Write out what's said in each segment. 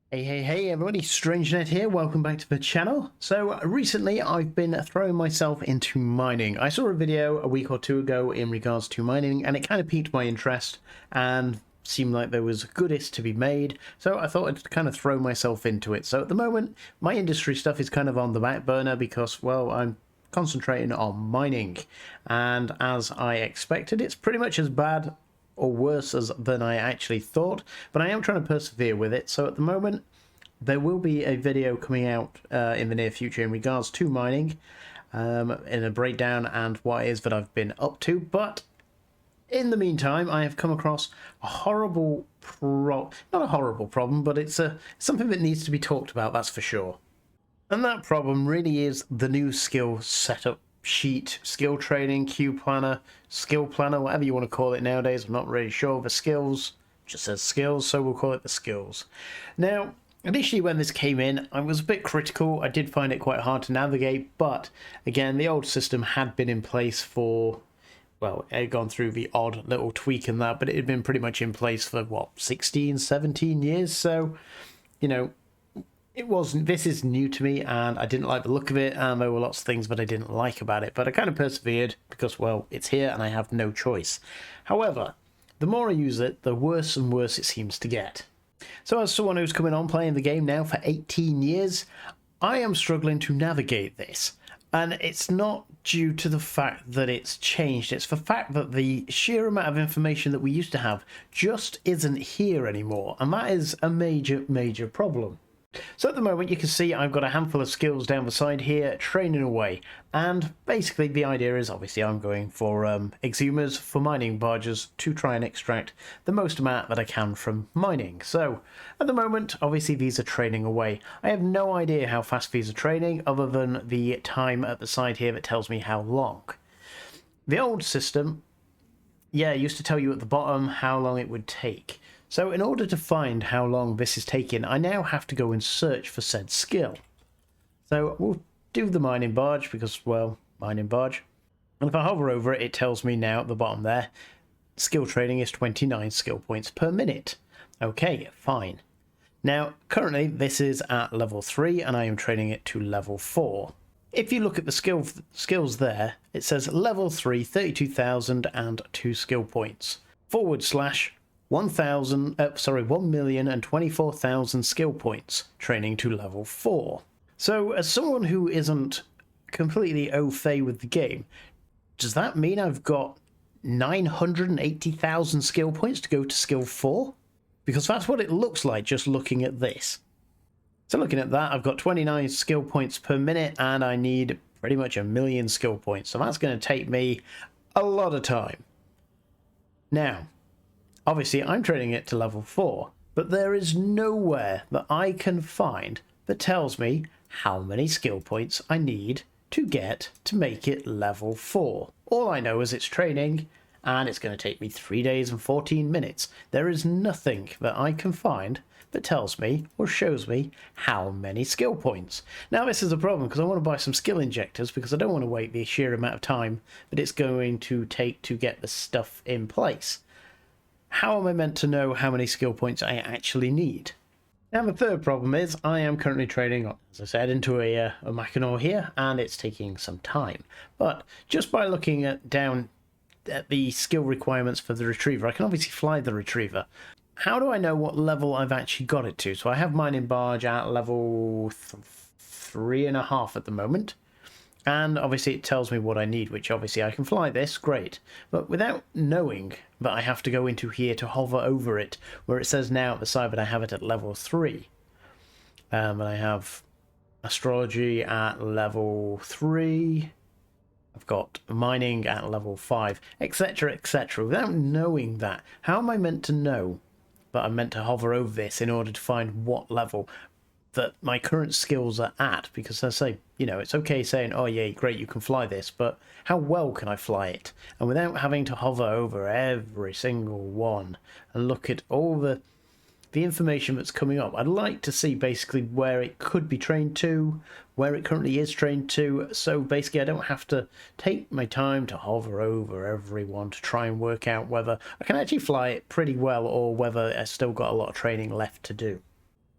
Hey everybody, StrangeNet here, welcome back to the channel. So recently I've been throwing myself into mining. I saw a video a week or two ago in regards to mining and it kind of piqued my interest and seemed like there was goodies to be made, so I thought I'd kind of throw myself into it. So at the moment my industry stuff is kind of on the back burner because, well, I'm concentrating on mining, and as I expected it's pretty much as bad or worse than I actually thought, but I am trying to persevere with it. So at the moment there will be a video coming out in the near future in regards to mining, in a breakdown and what it is that I've been up to. But in the meantime I have come across a horrible not a horrible problem, but it's something that needs to be talked about, that's for sure. And that problem really is the new skill setup sheet, skill training, queue planner, skill planner, whatever you want to call it nowadays. I'm not really sure. The skills just says skills, so we'll call it the skills. Now, initially when this came in, I was a bit critical. I did find it quite hard to navigate, but again, the old system had been in place for, well, it had gone through the odd little tweak and that, but it had been pretty much in place for, what, 16, 17 years? So, you know, this is new to me and I didn't like the look of it, and there were lots of things that I didn't like about it, but I kind of persevered because, well, it's here and I have no choice. However, the more I use it, the worse and worse it seems to get. So as someone who's coming on playing the game now for 18 years, I am struggling to navigate this. And it's not due to the fact that it's changed, it's the fact that the sheer amount of information that we used to have just isn't here anymore, and that is a major problem. So at the moment you can see I've got a handful of skills down the side here training away, and basically the idea is, obviously I'm going for exhumers for mining barges to try and extract the most amount that I can from mining. So at the moment obviously these are training away. I have no idea how fast these are training other than the time at the side here that tells me how long. The old system, yeah, used to tell you at the bottom how long it would take. So in order to find how long this is taking, I now have to go and search for said skill. So we'll do the mining barge because, well, mining barge. And if I hover over it, it tells me now at the bottom there, skill training is 29 skill points per minute. Okay, fine. Now, currently this is at level 3 and I am training it to level 4. If you look at the skills there, it says level 3, 32,002 skill points, / 1,024,000 skill points, training to level 4. So as someone who isn't completely au fait with the game, does that mean I've got 980,000 skill points to go to skill 4? Because that's what it looks like just looking at this. So looking at that, I've got 29 skill points per minute and I need pretty much 1,000,000 skill points. So that's going to take me a lot of time. Now, obviously, I'm training it to level 4, but there is nowhere that I can find that tells me how many skill points I need to get to make it level 4. All I know is it's training, and it's going to take me 3 days and 14 minutes. There is nothing that I can find that tells me or shows me how many skill points. Now this is a problem because I want to buy some skill injectors because I don't want to wait the sheer amount of time that it's going to take to get the stuff in place. How am I meant to know how many skill points I actually need? Now the third problem is I am currently training, as I said, into a Mackinaw here, and it's taking some time. But just by looking down at the skill requirements for the retriever, I can obviously fly the retriever. How do I know what level I've actually got it to? So I have mining barge at level 3.5 at the moment. And obviously it tells me what I need, which obviously I can fly this, great. But without knowing that I have to go into here to hover over it, where it says now at the side that I have it at level 3. And I have astrology at level 3. I've got mining at level 5, etc, etc. Without knowing that, how am I meant to know that I'm meant to hover over this in order to find what level that my current skills are at? Because I say, you know, it's okay saying, oh yeah, great, you can fly this, but how well can I fly it? And without having to hover over every single one and look at all the information that's coming up, I'd like to see basically where it could be trained to, where it currently is trained to, so basically I don't have to take my time to hover over every one to try and work out whether I can actually fly it pretty well or whether I've still got a lot of training left to do.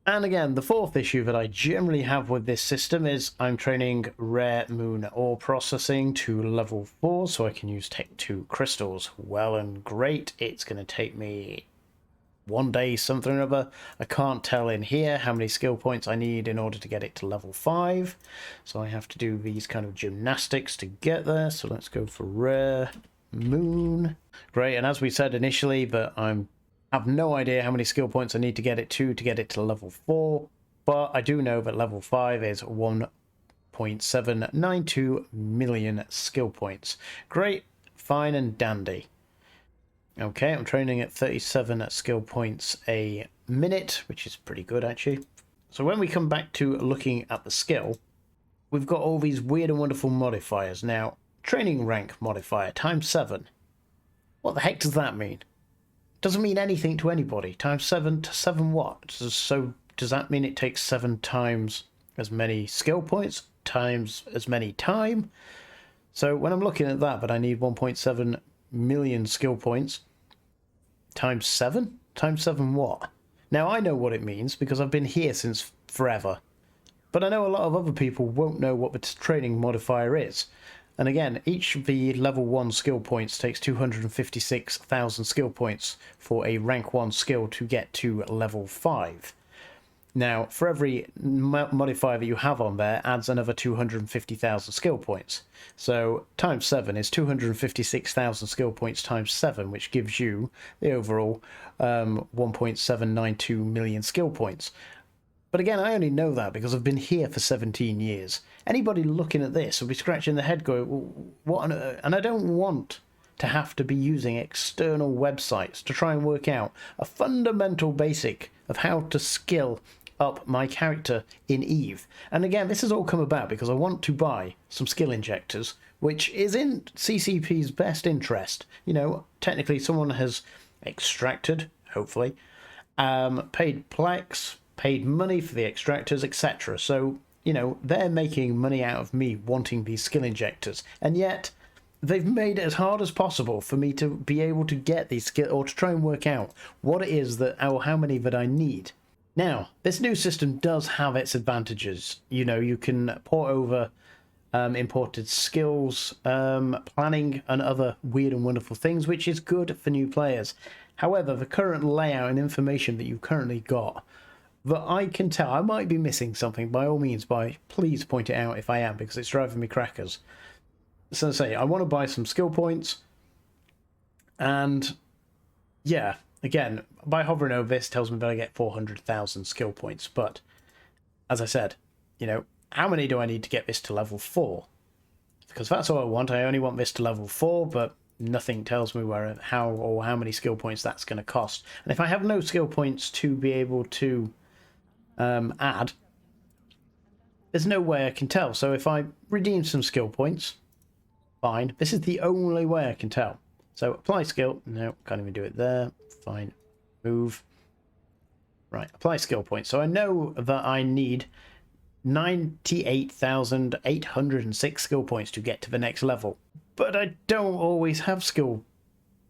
And again, the fourth issue that I generally have with this system is I'm training rare moon ore processing to level 4 so I can use Tech 2 crystals. Well and great, it's going to take me one day something or other. I can't tell in here how many skill points I need in order to get it to level 5. So I have to do these kind of gymnastics to get there. So let's go for rare moon. Great, and as we said initially, but I'm have no idea how many skill points I need to get it to level 4, but I do know that level 5 is 1.792 million skill points. Great, fine and dandy. Okay, I'm training at 37 skill points a minute, which is pretty good actually. So when we come back to looking at the skill, we've got all these weird and wonderful modifiers. Now, training rank modifier times 7. What the heck does that mean? Doesn't mean anything to anybody. Times 7 to 7 what? So does that mean it takes 7 times as many skill points, times as many time? So when I'm looking at that, but I need 1.7 million skill points, times 7? Times 7 what? Now I know what it means because I've been here since forever. But I know a lot of other people won't know what the training modifier is. And again, each of the level 1 skill points takes 256,000 skill points for a rank 1 skill to get to level 5. Now, for every modifier that you have on there adds another 250,000 skill points. So times 7 is 256,000 skill points times 7, which gives you the overall 1.792 million skill points. But again, I only know that because I've been here for 17 years. Anybody looking at this will be scratching their head going, what on earth? And I don't want to have to be using external websites to try and work out a fundamental basic of how to skill up my character in EVE. And again, this has all come about because I want to buy some skill injectors, which is in CCP's best interest. You know, technically someone has extracted, hopefully, paid plaques, paid money for the extractors, etc. So, you know, they're making money out of me wanting these skill injectors. And yet, they've made it as hard as possible for me to be able to get these skill, or to try and work out what it is that, or how many that I need. Now, this new system does have its advantages. You know, you can port over imported skills, planning, and other weird and wonderful things, which is good for new players. However, the current layout and information that you've currently got, that I can tell, I might be missing something, by all means, please point it out if I am, because it's driving me crackers. So say, I want to buy some skill points, and yeah, again, by hovering over this tells me that I get 400,000 skill points, but as I said, you know, how many do I need to get this to level 4? Because that's all I want. I only want this to level 4, but nothing tells me how many skill points that's going to cost. And if I have no skill points to be able to add, there's no way I can tell. So if I redeem some skill points, fine. This is the only way I can tell. So apply skill. No, can't even do it there. Fine. Move. Right, apply skill points. So I know that I need 98,806 skill points to get to the next level. But I don't always have skill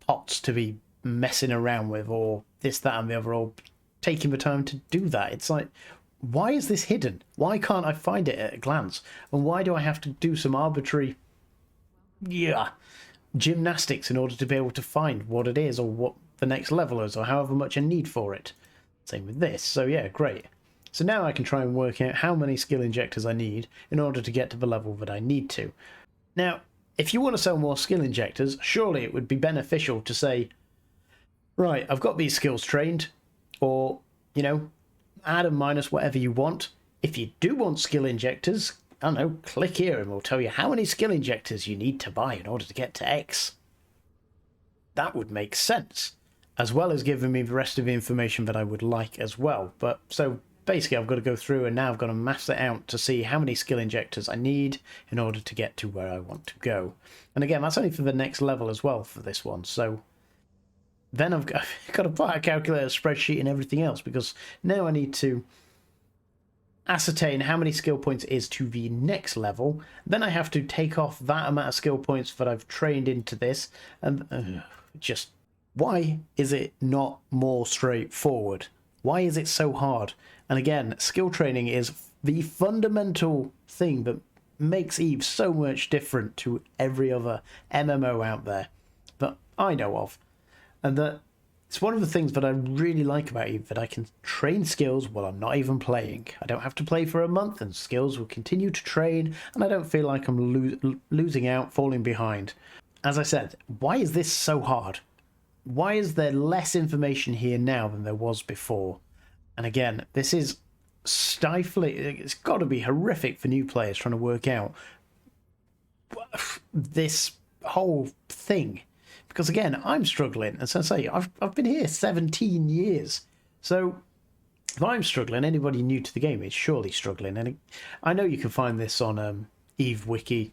pots to be messing around with, or this, that, and the other, or taking the time to do that. It's like, why is this hidden? Why can't I find it at a glance? And why do I have to do some arbitrary gymnastics in order to be able to find what it is, or what the next level is, or however much I need for it? Same with this. So yeah, great. So now I can try and work out how many skill injectors I need in order to get to the level that I need to. Now, if you want to sell more skill injectors, surely it would be beneficial to say, right, I've got these skills trained, or, you know, add and minus whatever you want. If you do want skill injectors, I don't know, click here and we'll tell you how many skill injectors you need to buy in order to get to X. That would make sense, as well as giving me the rest of the information that I would like as well. But so basically I've got to go through and now I've got to mass it out to see how many skill injectors I need in order to get to where I want to go. And again, that's only for the next level as well for this one. So then I've got to buy a calculator, spreadsheet, and everything else, because now I need to ascertain how many skill points is to the next level. Then I have to take off that amount of skill points that I've trained into this, and just why is it not more straightforward? Why is it so hard? And again, skill training is the fundamental thing that makes EVE so much different to every other MMO out there that I know of. And that it's one of the things that I really like about EVE, that I can train skills while I'm not even playing. I don't have to play for a month and skills will continue to train, and I don't feel like I'm losing out, falling behind. As I said, why is this so hard? Why is there less information here now than there was before? And again, this is stifling. It's got to be horrific for new players trying to work out this whole thing. Because again, I'm struggling. As I say, I've been here 17 years. So if I'm struggling, anybody new to the game is surely struggling. And I know you can find this on EVE Wiki,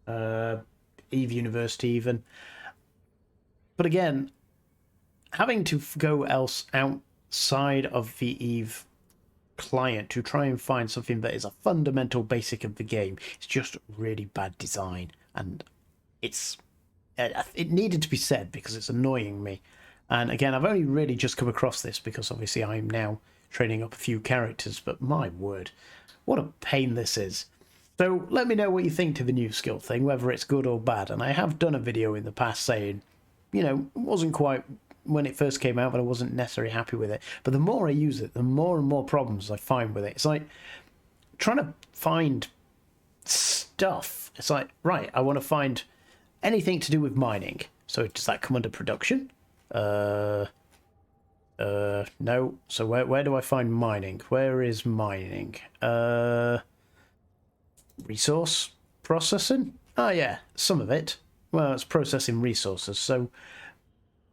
EVE University even. But again, having to go outside of the EVE client to try and find something that is a fundamental basic of the game, it's just really bad design. And it needed to be said because it's annoying me. And again, I've only really just come across this because obviously I'm now training up a few characters, but my word, what a pain this is. So let me know what you think to the new skill thing, whether it's good or bad. And I have done a video in the past saying, you know, it wasn't quite when it first came out, but I wasn't necessarily happy with it. But the more I use it, the more and more problems I find with it. It's like trying to find stuff. It's like, right, I want to find anything to do with mining. So does that come under production? No. So where do I find mining? Where is mining? Resource processing? Oh yeah, some of it. Well, it's processing resources. So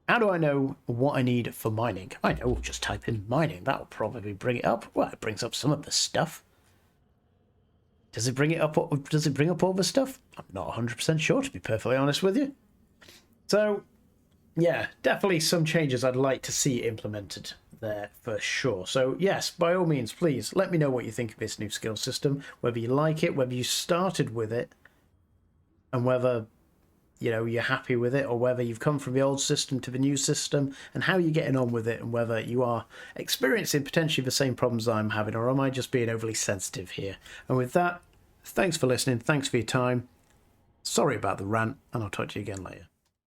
how do I know what I need for mining? I know, just type in mining. That'll probably bring it up. Well, it brings up some of the stuff. Does it bring it up? Does it bring up all the stuff? I'm not 100% sure, to be perfectly honest with you. So, yeah, definitely some changes I'd like to see implemented there for sure. So, yes, by all means, please let me know what you think of this new skill system, whether you like it, whether you started with it, and whether, you know, you're happy with it, or whether you've come from the old system to the new system, and how you're getting on with it, and whether you are experiencing potentially the same problems I'm having, or am I just being overly sensitive here? And with that, thanks for listening, thanks for your time, sorry about the rant, and I'll talk to you again later.